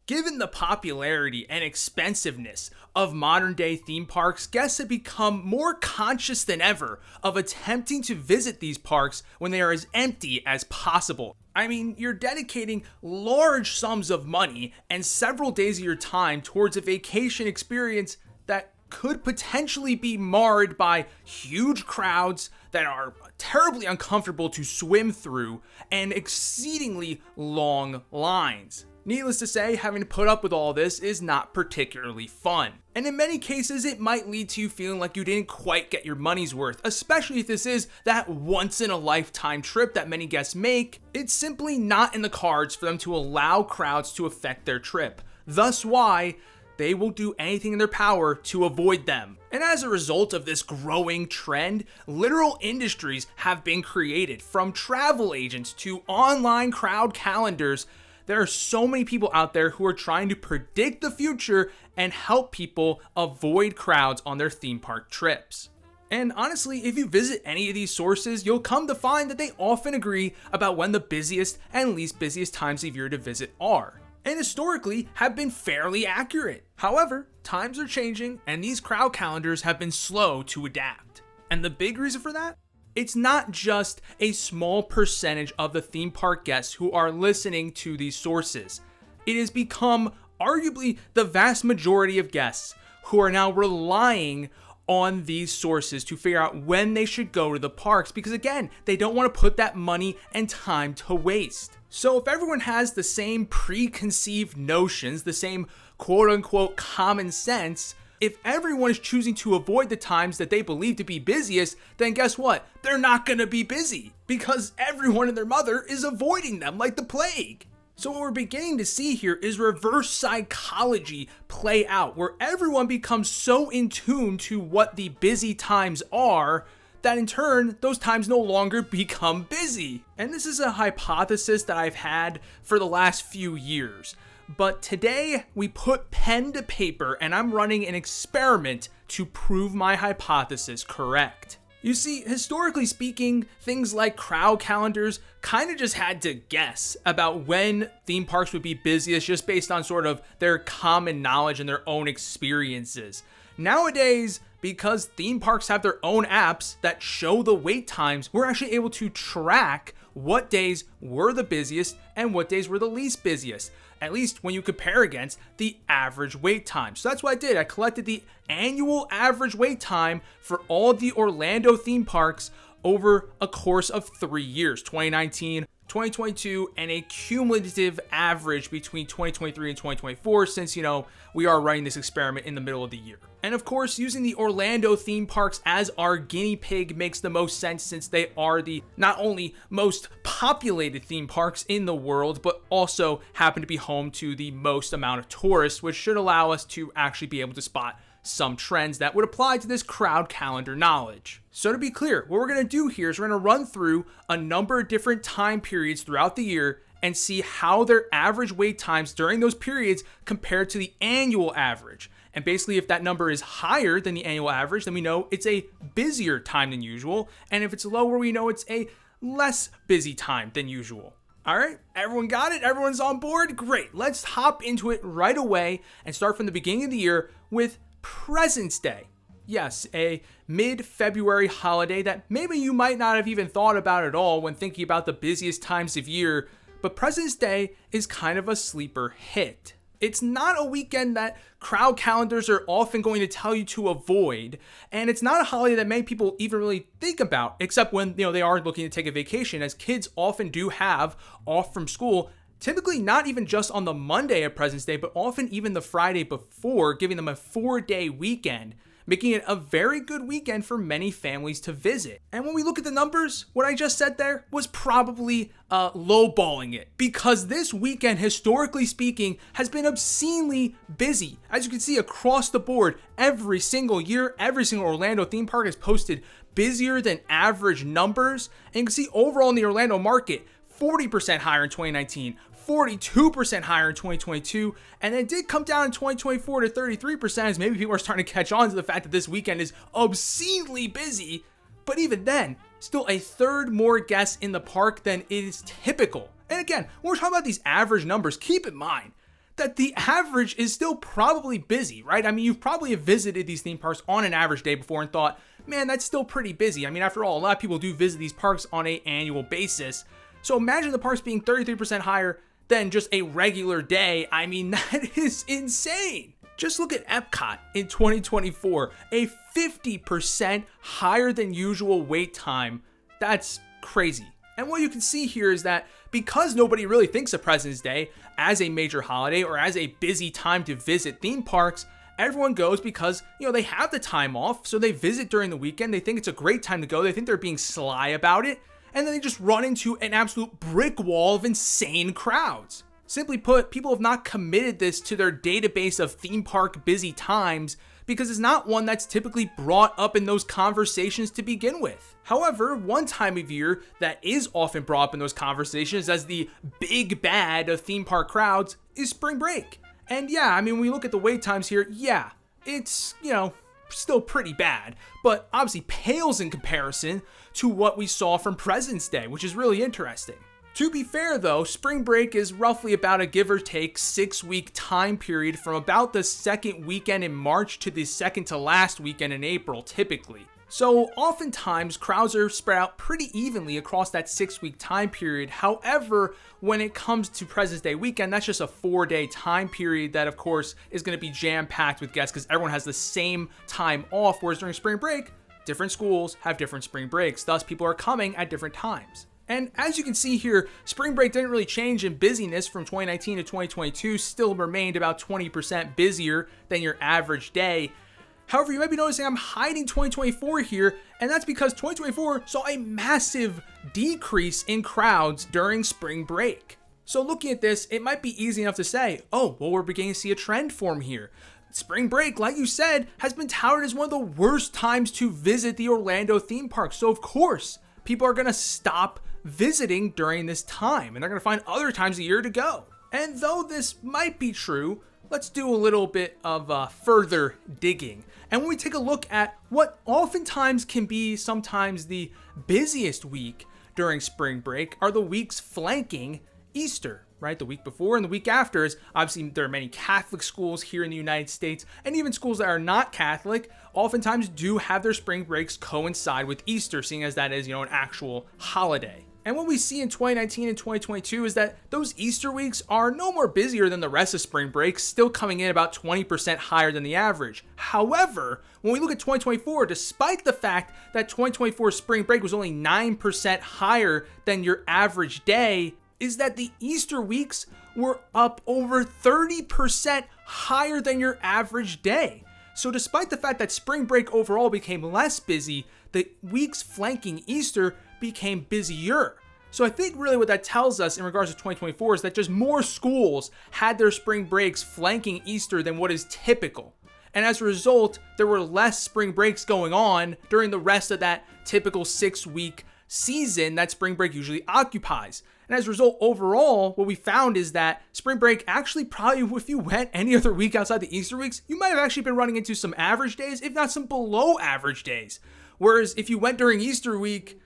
Given the popularity and expensiveness of modern day theme parks, guests have become more conscious than ever of attempting to visit these parks when they are as empty as possible. I mean, you're dedicating large sums of money and several days of your time towards a vacation experience that could potentially be marred by huge crowds that are terribly uncomfortable to swim through and exceedingly long lines. Needless to say, having to put up with all this is not particularly fun. And in many cases, it might lead to you feeling like you didn't quite get your money's worth, especially if this is that once-in-a-lifetime trip that many guests make. It's simply not in the cards for them to allow crowds to affect their trip. Thus why they will do anything in their power to avoid them. And as a result of this growing trend, literal industries have been created, from travel agents to online crowd calendars. There are so many people out there who are trying to predict the future and help people avoid crowds on their theme park trips. And honestly, if you visit any of these sources, you'll come to find that they often agree about when the busiest and least busiest times of year to visit are, and historically have been fairly accurate. However, times are changing and these crowd calendars have been slow to adapt. And the big reason for that? It's not just a small percentage of the theme park guests who are listening to these sources. It has become arguably the vast majority of guests who are now relying on these sources to figure out when they should go to the parks, because again, they don't want to put that money and time to waste. So if everyone has the same preconceived notions, the same quote unquote common sense, if everyone is choosing to avoid the times that they believe to be busiest, then guess what? They're not going to be busy because everyone and their mother is avoiding them like the plague. So what we're beginning to see here is reverse psychology play out, where everyone becomes so in tune to what the busy times are that in turn, those times no longer become busy. And this is a hypothesis that I've had for the last few years. But today we put pen to paper and I'm running an experiment to prove my hypothesis correct. You see, historically speaking, things like crowd calendars kind of just had to guess about when theme parks would be busiest just based on sort of their common knowledge and their own experiences. Nowadays, because theme parks have their own apps that show the wait times, we're actually able to track what days were the busiest and what days were the least busiest, at least when you compare against the average wait time. So that's what I did. I collected the annual average wait time for all the Orlando theme parks over a course of 3 years, 2019, 2022, and a cumulative average between 2023 and 2024, since, we are running this experiment in the middle of the year. And of course, using the Orlando theme parks as our guinea pig makes the most sense, since they are the not only most populated theme parks in the world, but also happen to be home to the most amount of tourists, which should allow us to actually be able to spot some trends that would apply to this crowd calendar knowledge. So to be clear, what we're going to do here is we're going to run through a number of different time periods throughout the year and see how their average wait times during those periods compare to the annual average. And basically, if that number is higher than the annual average, then we know it's a busier time than usual. And if it's lower, we know it's a less busy time than usual. All right, everyone got it? Everyone's on board? Great. Let's hop into it right away and start from the beginning of the year with President's Day. Yes, a mid-February holiday that maybe you might not have even thought about at all when thinking about the busiest times of year, but President's Day is kind of a sleeper hit. It's not a weekend that crowd calendars are often going to tell you to avoid, and it's not a holiday that many people even really think about, except when they are looking to take a vacation, as kids often do have off from school. Typically not even just on the Monday of President's Day, but often even the Friday before, giving them a 4-day weekend, making it a very good weekend for many families to visit. And when we look at the numbers, what I just said there was probably lowballing it, because this weekend, historically speaking, has been obscenely busy. As you can see across the board, every single year, every single Orlando theme park has posted busier than average numbers. And you can see overall in the Orlando market, 40% higher in 2019, 42% higher in 2022, and then it did come down in 2024 to 33%, as maybe people are starting to catch on to the fact that this weekend is obscenely busy. But even then, still a third more guests in the park than is typical. And again, when we're talking about these average numbers, keep in mind that the average is still probably busy, right? I mean, you've probably visited these theme parks on an average day before and thought, man, that's still pretty busy. I mean, after all, a lot of people do visit these parks on an annual basis. So imagine the parks being 33% higher than just a regular day. I mean, that is insane. Just look at EPCOT in 2024, a 50% higher than usual wait time. That's crazy. And what you can see here is that because nobody really thinks of President's Day as a major holiday or as a busy time to visit theme parks, everyone goes because, they have the time off, so they visit during the weekend. They think it's a great time to go. They think they're being sly about it, and then they just run into an absolute brick wall of insane crowds. Simply put, people have not committed this to their database of theme park busy times because it's not one that's typically brought up in those conversations to begin with. However, one time of year that is often brought up in those conversations as the big bad of theme park crowds is spring break. And yeah, I mean, when we look at the wait times here, yeah, it's, still pretty bad, but obviously pales in comparison to what we saw from President's Day, which is really interesting. To be fair though, spring break is roughly about a give or take 6-week time period from about the second weekend in March to the second to last weekend in April, typically. So oftentimes crowds are spread out pretty evenly across that 6-week time period. However, when it comes to President's Day weekend, that's just a 4-day time period that of course is going to be jam-packed with guests because everyone has the same time off, whereas during spring break, different schools have different spring breaks, thus people are coming at different times. And as you can see here, spring break didn't really change in busyness from 2019 to 2022, still remained about 20% busier than your average day. However, you might be noticing I'm hiding 2024 here, and that's because 2024 saw a massive decrease in crowds during spring break. So looking at this, it might be easy enough to say, oh, well, we're beginning to see a trend form here. Spring break, like you said, has been touted as one of the worst times to visit the Orlando theme park. So of course, people are going to stop visiting during this time, and they're going to find other times of the year to go. And though this might be true, let's do a little bit of further digging. And when we take a look at what oftentimes can be sometimes the busiest week during spring break are the weeks flanking Easter, right? The week before and the week after is obviously there are many Catholic schools here in the United States, and even schools that are not Catholic oftentimes do have their spring breaks coincide with Easter, seeing as that is, an actual holiday. And what we see in 2019 and 2022 is that those Easter weeks are no more busier than the rest of spring break, still coming in about 20% higher than the average. However, when we look at 2024, despite the fact that 2024 spring break was only 9% higher than your average day, is that the Easter weeks were up over 30% higher than your average day. So despite the fact that spring break overall became less busy, the weeks flanking Easter became busier. So I think really what that tells us in regards to 2024 is that just more schools had their spring breaks flanking Easter than what is typical. And as a result, there were less spring breaks going on during the rest of that typical 6-week season that spring break usually occupies. And as a result, overall, what we found is that spring break actually probably, if you went any other week outside the Easter weeks, you might have actually been running into some average days, if not some below average days. Whereas if you went during Easter week,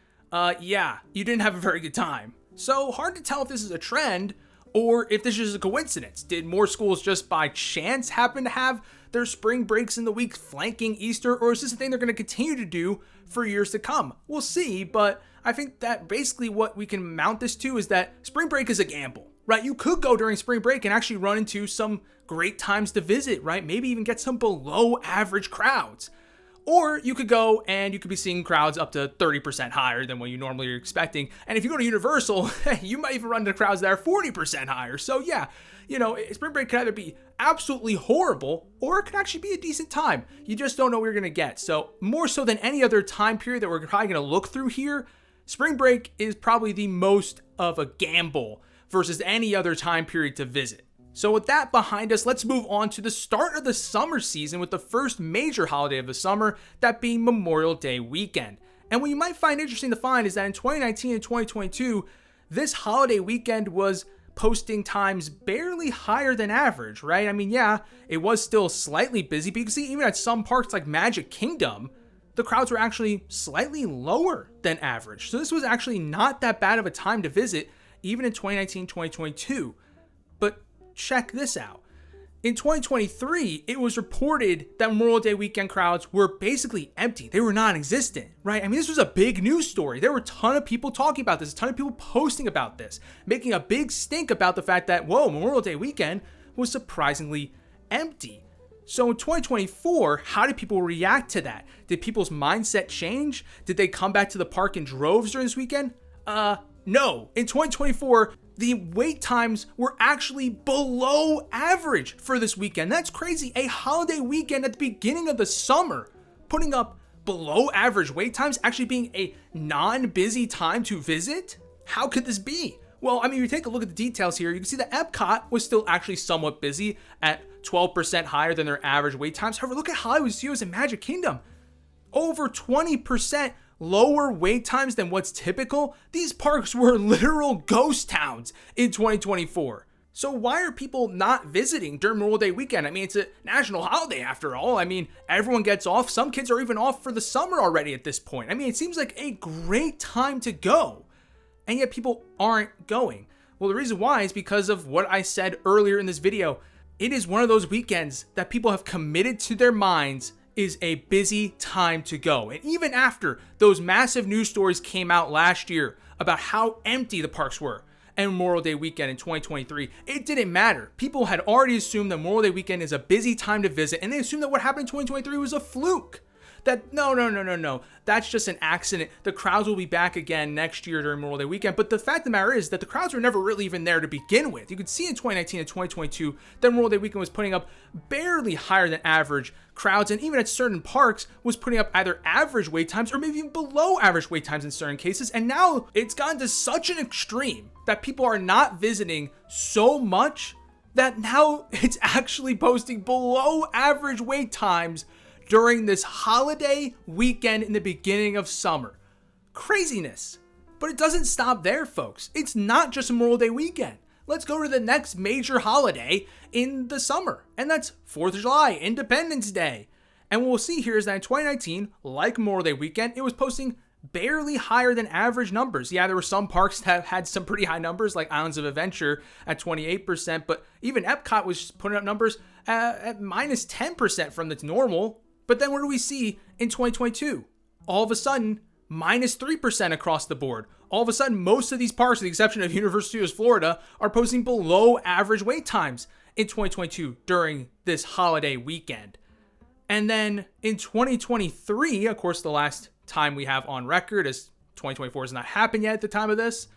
you didn't have a very good time. So hard to tell if this is a trend or if this is just a coincidence. Did more schools just by chance happen to have their spring breaks in the week flanking Easter, or is this a thing they're going to continue to do for years to come? We'll see, but I think that basically what we can mount this to is that spring break is a gamble, right? You could go during spring break and actually run into some great times to visit, right? Maybe even get some below average crowds. Or you could go and you could be seeing crowds up to 30% higher than what you normally are expecting. And if you go to Universal, you might even run into crowds that are 40% higher. So yeah, spring break could either be absolutely horrible or it could actually be a decent time. You just don't know what you're going to get. So more so than any other time period that we're probably going to look through here, spring break is probably the most of a gamble versus any other time period to visit. So with that behind us, let's move on to the start of the summer season with the first major holiday of the summer, that being Memorial Day weekend. And what you might find interesting to find is that in 2019 and 2022, this holiday weekend was posting times barely higher than average, right? I mean, yeah, it was still slightly busy, but you can see even at some parks like Magic Kingdom, the crowds were actually slightly lower than average. So this was actually not that bad of a time to visit, even in 2019, 2022. But check this out. In 2023, it was reported that Memorial Day weekend crowds were basically empty. They were non-existent, right? I mean, this was a big news story. There were a ton of people talking about this, a ton of people posting about this, making a big stink about the fact that, whoa, Memorial Day weekend was surprisingly empty. So in 2024, how did people react to that? Did people's mindset change? Did they come back to the park in droves during this weekend? No. In 2024, the wait times were actually below average for this weekend. That's crazy. A holiday weekend at the beginning of the summer, putting up below average wait times, actually being a non-busy time to visit? How could this be? Well, I mean, if you take a look at the details here, you can see that EPCOT was still actually somewhat busy at 12% higher than their average wait times. However, look at Hollywood Studios and Magic Kingdom. Over 20% lower wait times than what's typical. These parks were literal ghost towns in 2024. So why are people not visiting during Memorial Day weekend? I mean, it's a national holiday after all. I mean, everyone gets off. Some kids are even off for the summer already at this point. I mean, it seems like a great time to go, and yet people aren't going. Well, the reason why is because of what I said earlier in this video. It is one of those weekends that people have committed to their minds is a busy time to go. And even after those massive news stories came out last year about how empty the parks were and Memorial Day weekend in 2023, it didn't matter. People had already assumed that Memorial Day weekend is a busy time to visit, and they assumed that what happened in 2023 was a fluke. That no, that's just an accident. The crowds will be back again next year during Memorial Day weekend. But the fact of the matter is that the crowds were never really even there to begin with. You could see in 2019 and 2022 that Memorial Day weekend was putting up barely higher than average crowds, and even at certain parks was putting up either average wait times or maybe even below average wait times in certain cases. And now it's gone to such an extreme that people are not visiting so much that now it's actually posting below average wait times during this holiday weekend in the beginning of summer. Craziness. But it doesn't stop there, folks. It's not just Memorial Day weekend. Let's go to the next major holiday in the summer, and that's 4th of July, Independence Day. And what we'll see here is that in 2019, like Memorial Day weekend, it was posting barely higher than average numbers. Yeah, there were some parks that had some pretty high numbers, like Islands of Adventure at 28%, but even Epcot was putting up numbers at minus 10% from the normal. But then what do we see in 2022? All of a sudden, minus 3% across the board. All of a sudden, most of these parks, with the exception of Universal Studios Florida, are posting below average wait times in 2022 during this holiday weekend. And then in 2023, of course, the last time we have on record, as 2024 has not happened yet at the time of this,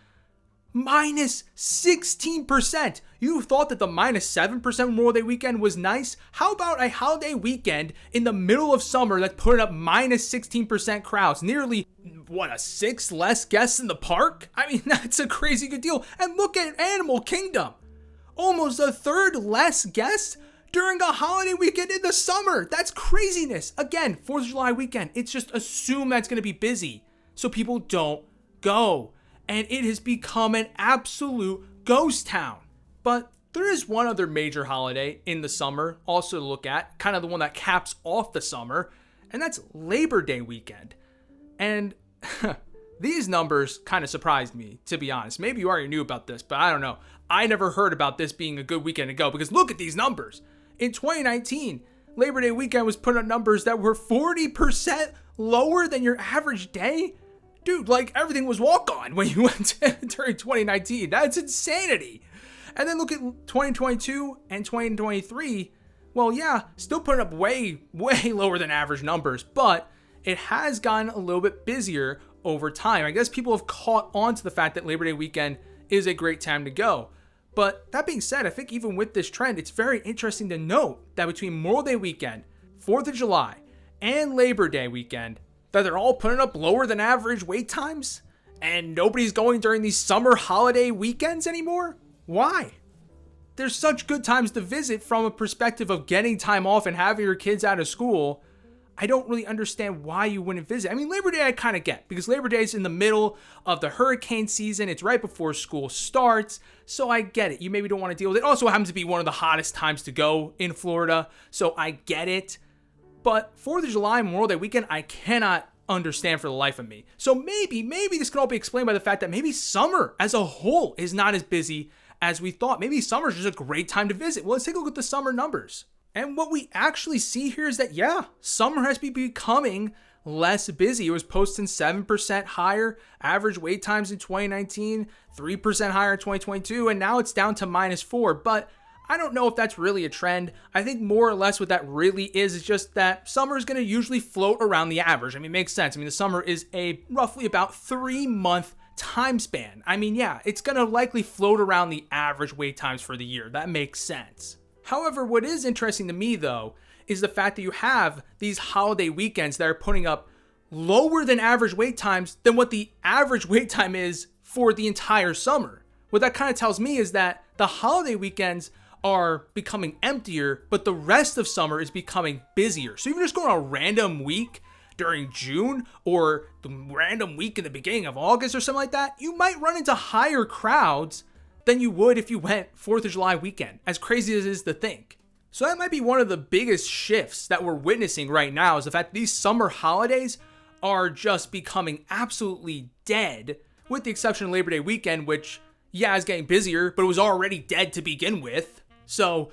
minus 16%. You thought that the minus 7% Memorial Day weekend was nice? How about a holiday weekend in the middle of summer that put up minus 16% crowds? Nearly, a sixth less guests in the park? I mean, that's a crazy good deal. And look at Animal Kingdom. Almost a third less guests during a holiday weekend in the summer. That's craziness. Again, 4th of July weekend, it's just assumed that's going to be busy, so people don't go. And it has become an absolute ghost town. But there is one other major holiday in the summer also to look at, kind of the one that caps off the summer, and that's Labor Day weekend. And these numbers kind of surprised me, to be honest. Maybe you already knew about this, but I don't know. I never heard about this being a good weekend to go, because look at these numbers. In 2019, Labor Day weekend was putting up numbers that were 40% lower than your average day. Dude, like everything was walk-on when you went during 2019. That's insanity. And then look at 2022 and 2023. Well, yeah, still putting up way lower than average numbers, but it has gotten a little bit busier over time. I guess people have caught on to the fact that Labor Day weekend is a great time to go. But that being said, I think even with this trend, it's very interesting to note that between Memorial Day weekend, 4th of July, and Labor Day weekend, that they're all putting up lower than average wait times, and nobody's going during these summer holiday weekends anymore? Why? There's such good times to visit from a perspective of getting time off and having your kids out of school. I don't really understand why you wouldn't visit. I mean, Labor Day I kind of get, because Labor Day is in the middle of the hurricane season. It's right before school starts, so I get it. You maybe don't want to deal with it. It also happens to be one of the hottest times to go in Florida, so I get it. But 4th of July, Memorial Day weekend, I cannot understand for the life of me. So maybe this can all be explained by the fact that maybe summer as a whole is not as busy as we thought. Maybe summer's just a great time to visit. Well, let's take a look at the summer numbers. And what we actually see here is that, yeah, summer has been becoming less busy. It was posting 7% higher average wait times in 2019, 3% higher in 2022, and now it's down to -4. But I don't know if that's really a trend. I think more or less what that really is just that summer is going to usually float around the average. I mean, it makes sense. I mean, the summer is a roughly about 3-month time span. I mean, yeah, it's going to likely float around the average wait times for the year. That makes sense. However, what is interesting to me, though, is the fact that you have these holiday weekends that are putting up lower than average wait times than what the average wait time is for the entire summer. What that kind of tells me is that the holiday weekends are becoming emptier, but the rest of summer is becoming busier. So even just going on a random week during June or the random week in the beginning of August or something like that, you might run into higher crowds than you would if you went 4th of July weekend, as crazy as it is to think. So that might be one of the biggest shifts that we're witnessing right now, is the fact that these summer holidays are just becoming absolutely dead, with the exception of Labor Day weekend, which, yeah, is getting busier, but it was already dead to begin with. So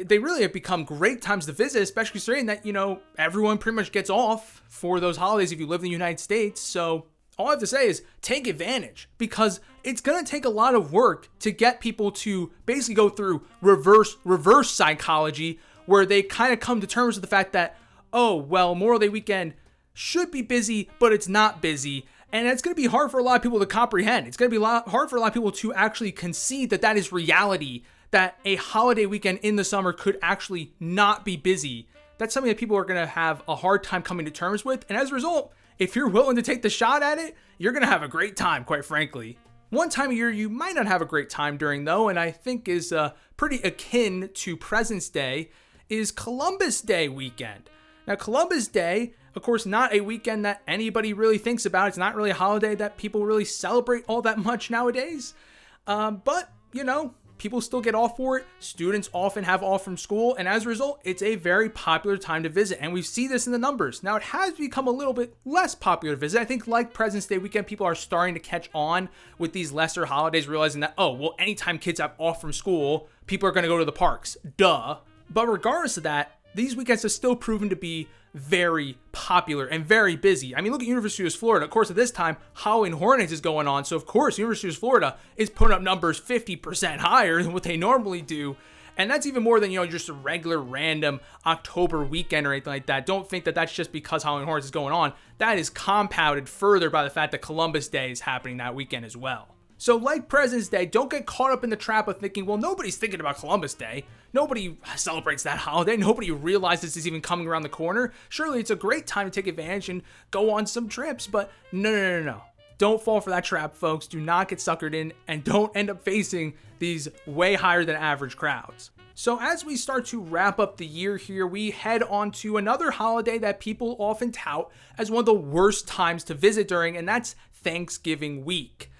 they really have become great times to visit, especially considering that, you know, everyone pretty much gets off for those holidays if you live in the United States. So all I have to say is take advantage, because it's going to take a lot of work to get people to basically go through reverse psychology, where they kind of come to terms with the fact that, oh, well, Memorial Day weekend should be busy, but it's not busy. And it's going to be hard for a lot of people to comprehend. It's going to be hard for a lot of people to actually concede that that is reality, that a holiday weekend in the summer could actually not be busy. That's something that people are going to have a hard time coming to terms with. And as a result, if you're willing to take the shot at it, you're going to have a great time, quite frankly. One time of year you might not have a great time during, though, and I think is pretty akin to President's Day, is Columbus Day weekend. Now, Columbus Day, of course, not a weekend that anybody really thinks about. It's not really a holiday that people really celebrate all that much nowadays. But, you know, people still get off for it. Students often have off from school, and as a result, it's a very popular time to visit, and we see this in the numbers. Now, it has become a little bit less popular to visit. I think like President's Day weekend, people are starting to catch on with these lesser holidays, realizing that, oh, well, anytime kids have off from school, people are going to go to the parks. Duh. But regardless of that, these weekends have still proven to be very popular and very busy. I mean, look at University of Florida. Of course, at this time, Halloween Hornets is going on. So, of course, University of Florida is putting up numbers 50% higher than what they normally do. And that's even more than, you know, just a regular random October weekend or anything like that. Don't think that that's just because Halloween Hornets is going on. That is compounded further by the fact that Columbus Day is happening that weekend as well. So like President's Day, don't get caught up in the trap of thinking, well, nobody's thinking about Columbus Day. Nobody celebrates that holiday. Nobody realizes it's even coming around the corner. Surely it's a great time to take advantage and go on some trips, but no. Don't fall for that trap, folks. Do not get suckered in, and don't end up facing these way higher than average crowds. So as we start to wrap up the year here, we head on to another holiday that people often tout as one of the worst times to visit during, and that's Thanksgiving week.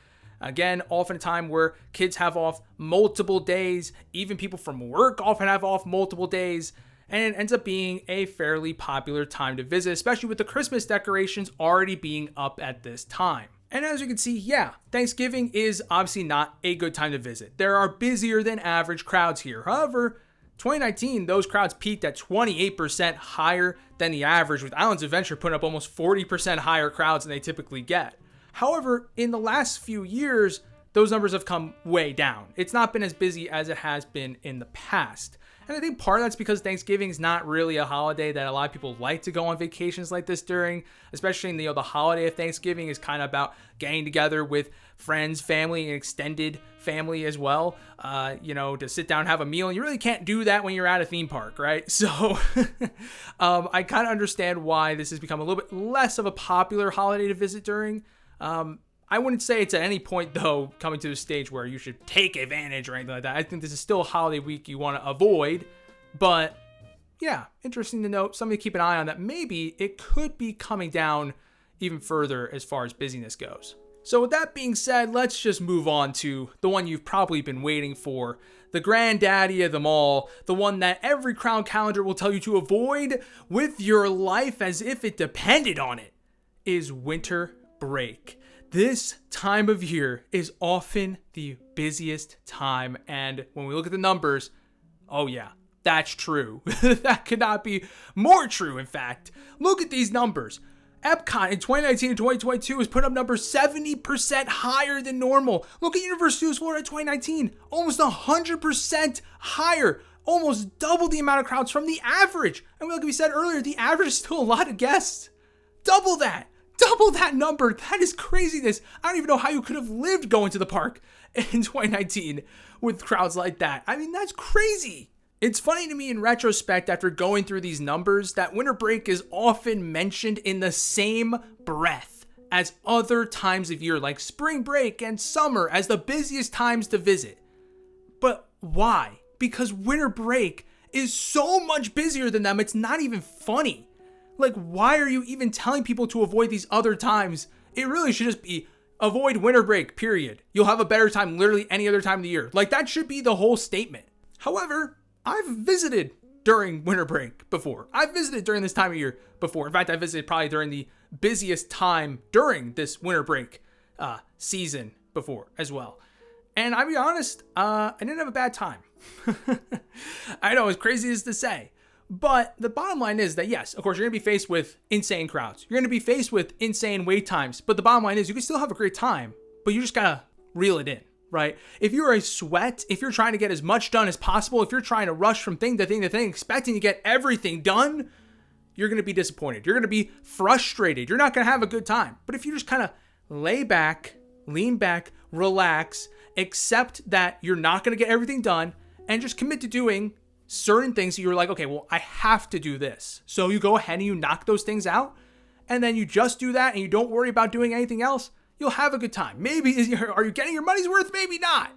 Again, often a time where kids have off multiple days, even people from work often have off multiple days, and it ends up being a fairly popular time to visit, especially with the Christmas decorations already being up at this time. And as you can see, yeah, Thanksgiving is obviously not a good time to visit. There are busier than average crowds here. However, 2019, those crowds peaked at 28% higher than the average, with Islands Adventure putting up almost 40% higher crowds than they typically get. However, in the last few years, those numbers have come way down. It's not been as busy as it has been in the past. And I think part of that's because Thanksgiving is not really a holiday that a lot of people like to go on vacations like this during, especially in the holiday of Thanksgiving is kind of about getting together with friends, family, and extended family as well, to sit down and have a meal. And you really can't do that when you're at a theme park, right? So I kind of understand why this has become a little bit less of a popular holiday to visit during. I wouldn't say it's at any point, though, coming to a stage where you should take advantage or anything like that. I think this is still a holiday week you want to avoid. But, yeah, interesting to note. Something to keep an eye on, that maybe it could be coming down even further as far as busyness goes. So with that being said, let's just move on to the one you've probably been waiting for. The granddaddy of them all. The one that every crown calendar will tell you to avoid with your life as if it depended on it. Is winter break. This time of year is often the busiest time, and when we look at the numbers, oh yeah, that's true. That could not be more true, in fact. Look at these numbers. EPCOT in 2019 and 2022 has put up numbers 70% higher than normal. Look at Universal Studios Florida 2019, almost 100% higher, almost double the amount of crowds from the average. And like we said earlier, the average is still a lot of guests. Double that number. That is craziness. I don't even know how you could have lived going to the park in 2019 with crowds like that. I mean, that's crazy. It's funny to me in retrospect after going through these numbers that winter break is often mentioned in the same breath as other times of year like spring break and summer as the busiest times to visit. But why? Because winter break is so much busier than them, it's not even funny. Like, why are you even telling people to avoid these other times? It really should just be avoid winter break, period. You'll have a better time literally any other time of the year. Like, that should be the whole statement. However, I've visited during winter break before. I've visited during this time of year before. In fact, I visited probably during the busiest time during this winter break season before as well. And I'll be honest, I didn't have a bad time. I know, as crazy as to say. But the bottom line is that, yes, of course, you're going to be faced with insane crowds. You're going to be faced with insane wait times. But the bottom line is you can still have a great time, but you just got to reel it in, right? If you're a sweat, if you're trying to get as much done as possible, if you're trying to rush from thing to thing to thing, expecting to get everything done, you're going to be disappointed. You're going to be frustrated. You're not going to have a good time. But if you just kind of lay back, lean back, relax, accept that you're not going to get everything done, and just commit to doing certain things that you're like, okay, well, I have to do this. So you go ahead and you knock those things out, and then you just do that and you don't worry about doing anything else, you'll have a good time. Maybe, are you getting your money's worth? Maybe not.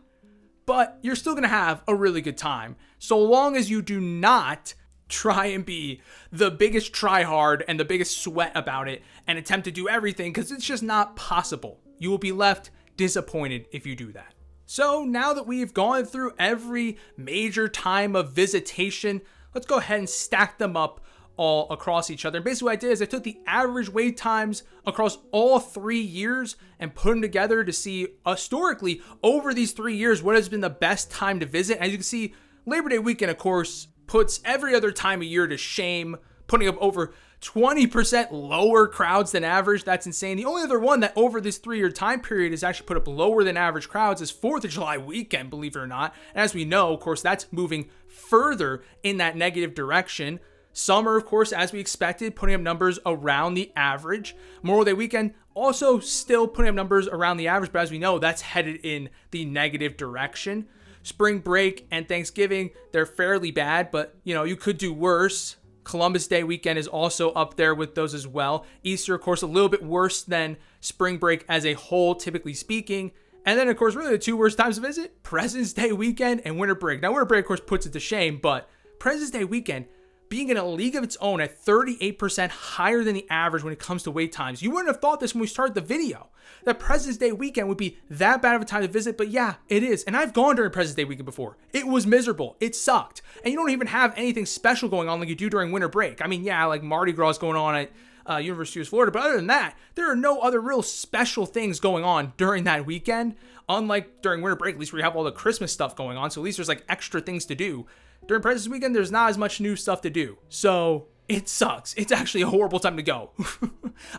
But you're still going to have a really good time, so long as you do not try and be the biggest tryhard and the biggest sweat about it and attempt to do everything, because it's just not possible. You will be left disappointed if you do that. So now that we've gone through every major time of visitation, let's go ahead and stack them up all across each other. And basically what I did is I took the average wait times across all 3 years and put them together to see historically over these 3 years what has been the best time to visit. As you can see, Labor Day weekend, of course, puts every other time of year to shame, putting up over 20% lower crowds than average. That's insane. The only other one that over this 3-year time period has actually put up lower than average crowds is 4th of July weekend, believe it or not. And as we know, of course, that's moving further in that negative direction. Summer, of course, as we expected, putting up numbers around the average. Memorial Day weekend also still putting up numbers around the average, but as we know, that's headed in the negative direction. Spring break and Thanksgiving, they're fairly bad, but you could do worse. Columbus Day weekend is also up there with those as well. Easter, of course, a little bit worse than spring break as a whole, typically speaking. And then, of course, really the 2 worst times to visit, President's Day weekend and winter break. Now, winter break, of course, puts it to shame, but President's Day weekend being in a league of its own at 38% higher than the average when it comes to wait times. You wouldn't have thought this when we started the video, that President's Day weekend would be that bad of a time to visit, but yeah, it is. And I've gone during President's Day weekend before. It was miserable. It sucked. And you don't even have anything special going on like you do during winter break. I mean, yeah, like Mardi Gras is going on at Universal Studios Florida, but other than that, there are no other real special things going on during that weekend. Unlike during winter break, at least where you have all the Christmas stuff going on, so at least there's like extra things to do. During President's weekend, there's not as much new stuff to do. So it sucks. It's actually a horrible time to go.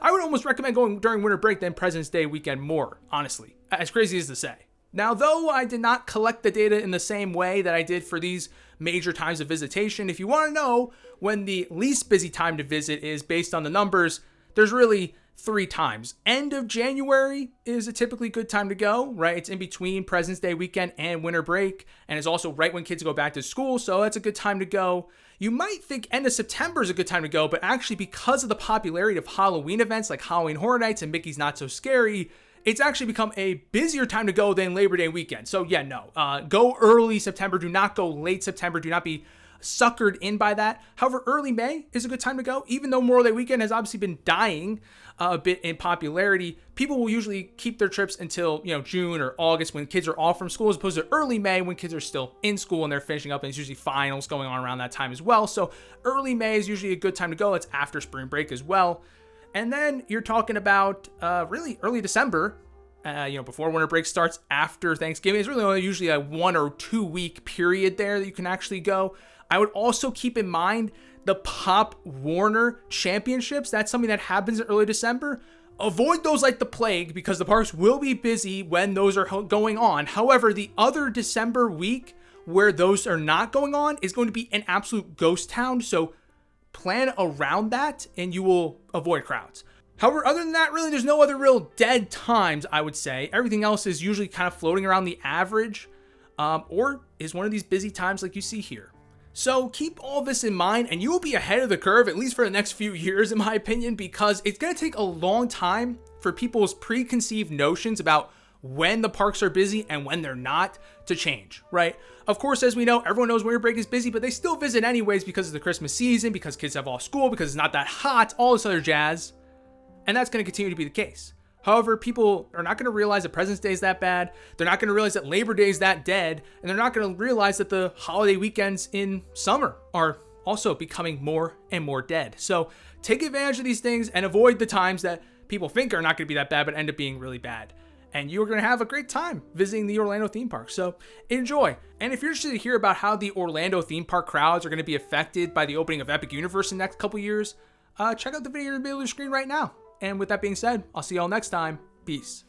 I would almost recommend going during winter break than President's Day weekend more, honestly. As crazy as to say. Now, though I did not collect the data in the same way that I did for these major times of visitation, if you want to know when the least busy time to visit is based on the numbers, there's really 3 times. End of January is a typically good time to go, right? It's in between President's Day weekend and winter break, and it's also right when kids go back to school, so that's a good time to go. You might think end of September is a good time to go, but actually because of the popularity of Halloween events like Halloween Horror Nights and Mickey's Not So Scary, it's actually become a busier time to go than Labor Day weekend. So yeah, no, go early September. Do not go late September. Do not be suckered in by that. However, early May is a good time to go. Even though Memorial Day weekend has obviously been dying a bit in popularity, people will usually keep their trips until June or August when kids are off from school, as opposed to early May when kids are still in school and they're finishing up, and it's usually finals going on around that time as well. So early May is usually a good time to go. It's after spring break as well. And then you're talking about really early December, before winter break starts, after Thanksgiving. It's really only usually a 1 or 2 week period there that you can actually go. I would also keep in mind the Pop Warner Championships. That's something that happens in early December. Avoid those like the plague because the parks will be busy when those are going on. However, the other December week where those are not going on is going to be an absolute ghost town. So plan around that and you will avoid crowds. However, other than that, really, there's no other real dead times, I would say. Everything else is usually kind of floating around the average, or is one of these busy times like you see here. So keep all this in mind and you will be ahead of the curve, at least for the next few years, in my opinion, because it's going to take a long time for people's preconceived notions about when the parks are busy and when they're not to change, right? Of course, as we know, everyone knows winter break is busy, but they still visit anyways because of the Christmas season, because kids have off school, because it's not that hot, all this other jazz. And that's going to continue to be the case. However, people are not going to realize that President's Day is that bad. They're not going to realize that Labor Day is that dead. And they're not going to realize that the holiday weekends in summer are also becoming more and more dead. So take advantage of these things and avoid the times that people think are not going to be that bad, but end up being really bad. And you're going to have a great time visiting the Orlando theme park. So enjoy. And if you're interested to hear about how the Orlando theme park crowds are going to be affected by the opening of Epic Universe in the next couple years, check out the video in the middle of the screen right now. And with that being said, I'll see y'all next time. Peace.